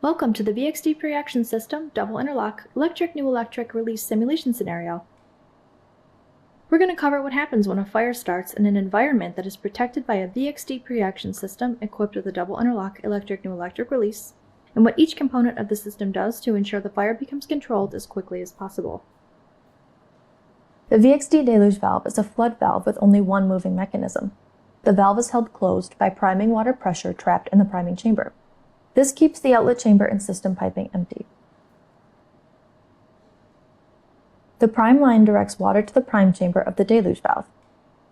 Welcome to the VXD Preaction System Double-Interlock Electric Pneu-Lectric Release Simulation Scenario. We're going to cover what happens when a fire starts in an environment that is protected by a VXD Preaction System equipped with a Double-Interlock Electric Pneu-Electric Release, and what each component of the system does to ensure the fire becomes controlled as quickly as possible. The VXD deluge valve is a flood valve with only one moving mechanism. The valve is held closed by priming water pressure trapped in the priming chamber. This keeps the outlet chamber and system piping empty. The prime line directs water to the prime chamber of the deluge valve.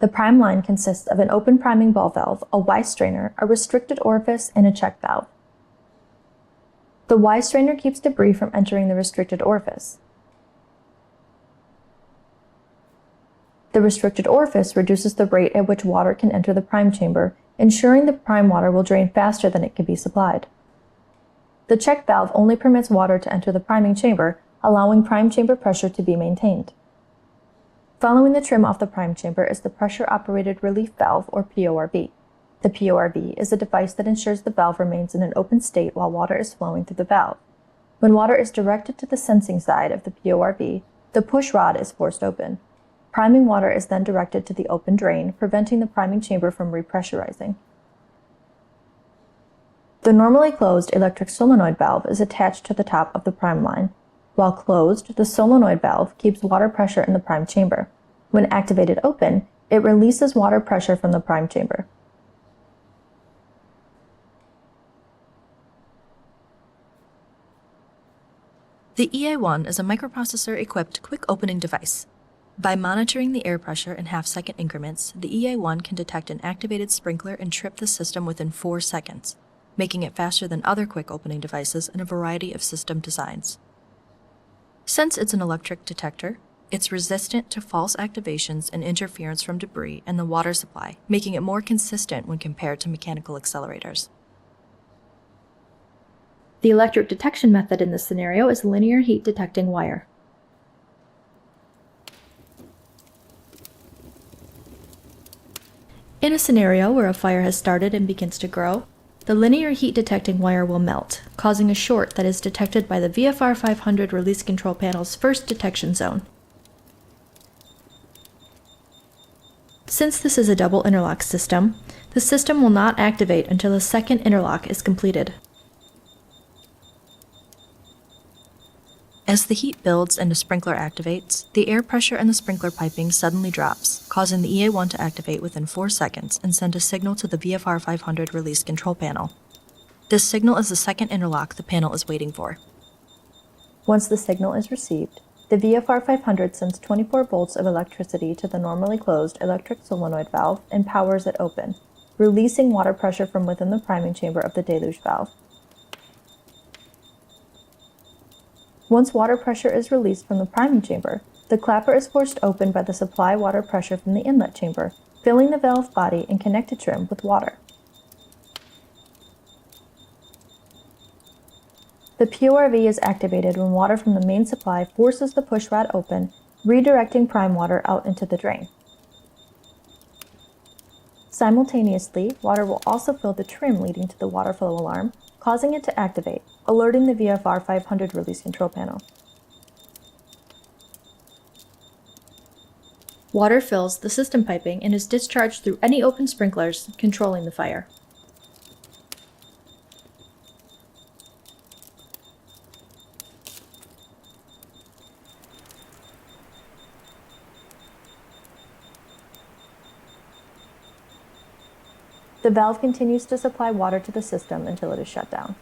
The prime line consists of an open priming ball valve, a Y strainer, a restricted orifice, and a check valve. The Y strainer keeps debris from entering the restricted orifice. The restricted orifice reduces the rate at which water can enter the prime chamber, ensuring the prime water will drain faster than it can be supplied. The check valve only permits water to enter the priming chamber, allowing prime chamber pressure to be maintained. Following the trim off the prime chamber is the pressure-operated relief valve, or PORV. The PORV is a device that ensures the valve remains in an open state while water is flowing through the valve. When water is directed to the sensing side of the PORV, the push rod is forced open. Priming water is then directed to the open drain, preventing the priming chamber from repressurizing. The normally closed electric solenoid valve is attached to the top of the prime line. While closed, the solenoid valve keeps water pressure in the prime chamber. When activated open, it releases water pressure from the prime chamber. The EA1 is a microprocessor-equipped quick opening device. By monitoring the air pressure in half-second increments, the EA1 can detect an activated sprinkler and trip the system within 4 seconds, making it faster than other quick opening devices in a variety of system designs. Since it's an electric detector, it's resistant to false activations and interference from debris in the water supply, making it more consistent when compared to mechanical accelerators. The electric detection method in this scenario is linear heat detecting wire. In a scenario where a fire has started and begins to grow, the linear heat detecting wire will melt, causing a short that is detected by the VFR 500 release control panel's first detection zone. Since this is a double interlock system, the system will not activate until the second interlock is completed. As the heat builds and the sprinkler activates, the air pressure in the sprinkler piping suddenly drops, causing the EA1 to activate within 4 seconds and send a signal to the VFR 500 release control panel. This signal is the second interlock the panel is waiting for. Once the signal is received, the VFR 500 sends 24 volts of electricity to the normally closed electric solenoid valve and powers it open, releasing water pressure from within the priming chamber of the deluge valve. Once water pressure is released from the priming chamber, the clapper is forced open by the supply water pressure from the inlet chamber, filling the valve body and connected trim with water. The PORV is activated when water from the main supply forces the push rod open, redirecting prime water out into the drain. Simultaneously, water will also fill the trim leading to the water flow alarm, causing it to activate, alerting the VFR 500 release control panel. Water fills the system piping and is discharged through any open sprinklers, controlling the fire. The valve continues to supply water to the system until it is shut down.